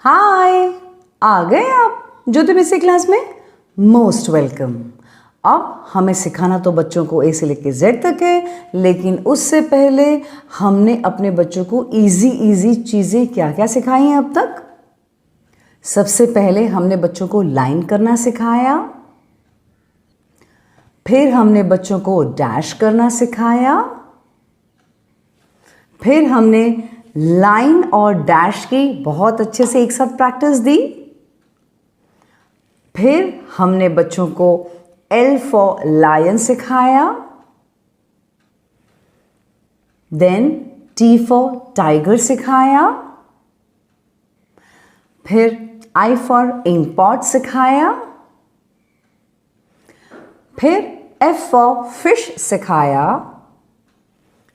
हाय, आ गए आप ज्योति basic class में। Most welcome. अब हमें सिखाना तो बच्चों को ए से लेकर जेड तक है, लेकिन उससे पहले हमने अपने बच्चों को इजी चीज़ें क्या क्या सिखाई हैं अब तक। सबसे पहले हमने बच्चों को लाइन करना सिखाया, फिर हमने बच्चों को डैश करना सिखाया, फिर हमने लाइन और डैश की बहुत अच्छे से एक साथ प्रैक्टिस दी। फिर हमने बच्चों को L फॉर लायन सिखाया, देन T फॉर टाइगर सिखाया, फिर I फॉर इंकपॉट सिखाया, फिर F फॉर फिश सिखाया,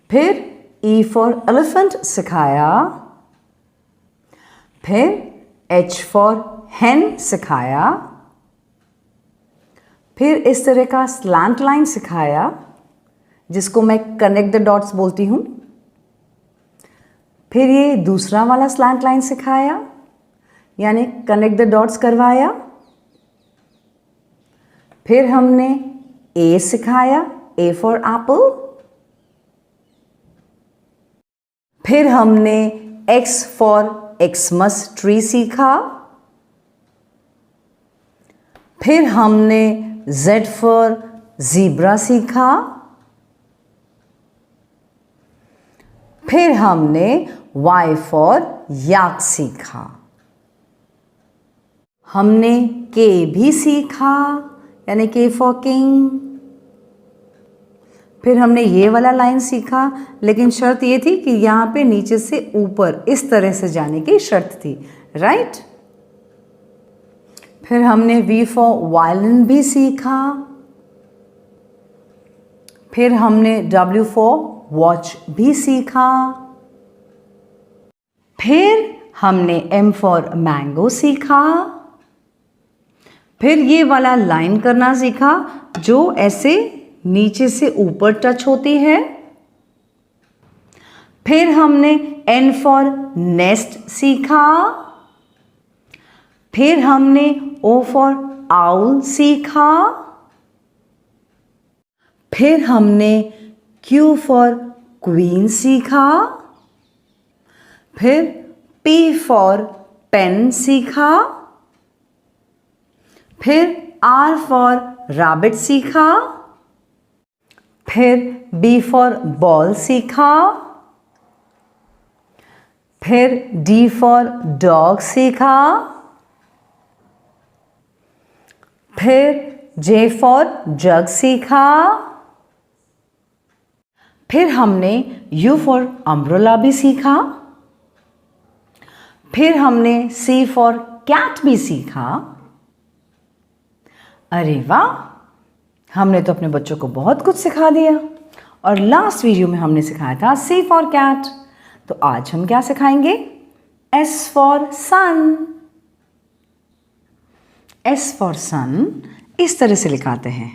फिर E फॉर एलिफेंट सिखाया, फिर H फॉर hen सिखाया, फिर इस तरह का स्लैंट लाइन सिखाया जिसको मैं कनेक्ट द डॉट्स बोलती हूँ। फिर ये दूसरा वाला स्लैंट लाइन सिखाया यानी कनेक्ट द डॉट्स करवाया। फिर हमने A सिखाया, A फॉर एप्पल। फिर हमने X फॉर एक्समस ट्री सीखा। फिर हमने Z फॉर ज़ीब्रा सीखा। फिर हमने Y फॉर याक सीखा। हमने K भी सीखा यानी K फॉर किंग। फिर हमने ये वाला लाइन सीखा, लेकिन शर्त ये थी कि यहाँ पे नीचे से ऊपर इस तरह से जाने की शर्त थी, राइट। फिर हमने V फॉर वायलिन भी सीखा। फिर हमने W फॉर वॉच भी सीखा। फिर हमने M फॉर मैंगो सीखा। फिर ये वाला लाइन करना सीखा जो ऐसे नीचे से ऊपर टच होती है। फिर हमने N फॉर नेस्ट सीखा। फिर हमने O फॉर आउल सीखा। फिर हमने Q फॉर क्वीन सीखा। फिर P फॉर पेन सीखा। फिर R फॉर रैबिट सीखा। फिर B फॉर बॉल सीखा। फिर D फॉर डॉग सीखा। फिर J फॉर जग सीखा। फिर हमने U फॉर अम्ब्रेला भी सीखा। फिर हमने C फॉर कैट भी सीखा। अरे वाह, हमने तो अपने बच्चों को बहुत कुछ सिखा दिया। और लास्ट वीडियो में हमने सिखाया था C फॉर कैट। तो आज हम क्या सिखाएंगे? S for son. S for son इस तरह से लिखाते हैं,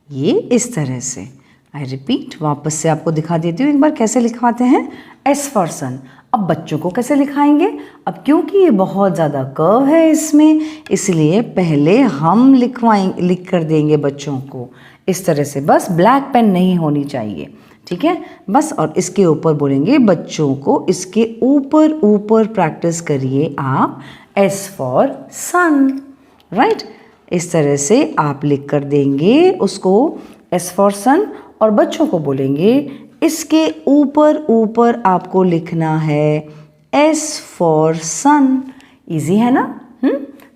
ये इस तरह से। आई रिपीट, वापस से आपको दिखा देती हूँ एक बार कैसे लिखवाते हैं S फॉर सन। अब बच्चों को कैसे लिखाएंगे? अब क्योंकि ये बहुत ज़्यादा कर्व है इसमें, इसलिए पहले हम लिख कर देंगे बच्चों को इस तरह से। बस ब्लैक पेन नहीं होनी चाहिए, ठीक है बस। और इसके ऊपर बोलेंगे बच्चों को, इसके ऊपर प्रैक्टिस करिए आप S फॉर सन, राइट। इस तरह से आप लिख कर देंगे उसको S फॉर सन, और बच्चों को बोलेंगे इसके ऊपर आपको लिखना है S फॉर सन। इजी है ना?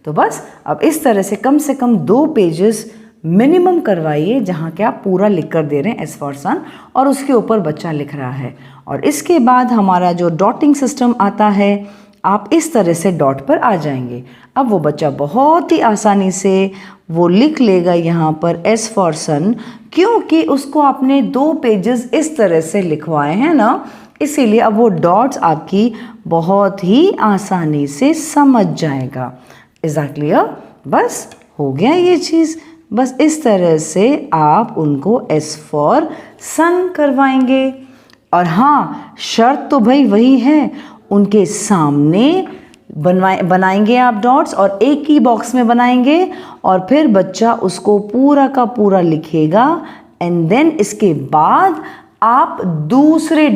तो बस अब इस तरह से कम 2 पेजेस मिनिमम करवाइए जहाँ के आप पूरा लिख कर दे रहे हैं S फॉर सन, और उसके ऊपर बच्चा लिख रहा है। और इसके बाद हमारा जो डॉटिंग सिस्टम आता है, आप इस तरह से डॉट पर आ जाएंगे। अब वो बच्चा बहुत ही आसानी से वो लिख लेगा यहाँ पर S फॉर सन, क्योंकि उसको आपने 2 पेजेस इस तरह से लिखवाए हैं ना, इसीलिए अब वो डॉट्स आपकी बहुत ही आसानी से समझ जाएगा। Is that clear? बस हो गया ये चीज़। बस इस तरह से आप उनको S फॉर सन करवाएंगे। और हाँ, शर्त तो भाई वही है, उनके सामने बनाएंगे आप डॉट्स और एक ही बॉक्स में बनाएंगे और फिर बच्चा उसको पूरा का पूरा लिखेगा एंड देन इसके बाद आप दूसरे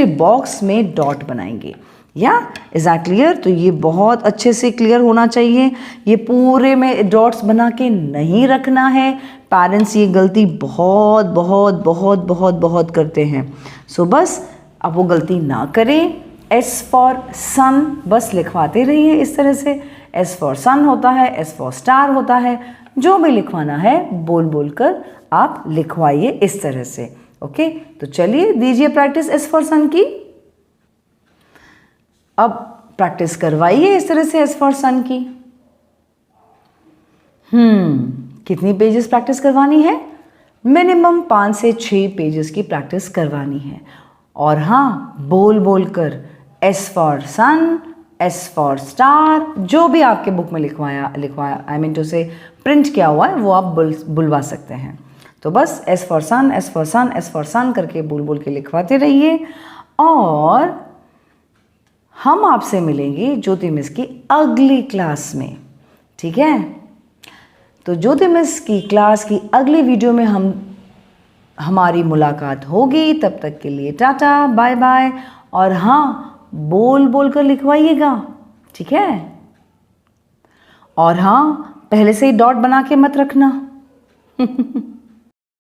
बॉक्स में डॉट बनाएंगे। या इज दैट क्लियर? तो ये बहुत अच्छे से क्लियर होना चाहिए। ये पूरे में डॉट्स बना के नहीं रखना है। पेरेंट्स ये गलती बहुत बहुत बहुत बहुत बहुत करते हैं। सो बस अब वो गलती ना करें। एस फॉर सन बस लिखवाते रहिए इस तरह से। एस फॉर सन होता है, एस फॉर स्टार होता है, जो भी लिखवाना है बोल बोल कर आप लिखवाइए इस तरह से। ओके, तो चलिए दीजिए प्रैक्टिस एस फॉर सन की। अब प्रैक्टिस करवाइए इस तरह से एस फॉर सन की। कितनी पेजेस प्रैक्टिस करवानी है? मिनिमम 5 से 6 पेजेस की प्रैक्टिस करवानी है। और हाँ, बोल बोल कर S for sun, S for star, जो भी आपके बुक में लिखवाया आई मीन टू से प्रिंट किया हुआ है वो आप बुलवा सकते हैं। तो बस S for sun, S for sun, S for son करके बोल बोल के लिखवाते रहिए। और हम आपसे मिलेंगे ज्योति मिस की अगली क्लास में, ठीक है? तो ज्योति मिस की क्लास की अगली वीडियो में हमारी मुलाकात होगी। तब तक के लिए टाटा, बाय बाय। और हाँ, बोल बोल कर लिखवाइएगा, ठीक है? और हाँ, पहले से ही डॉट बना के मत रखना।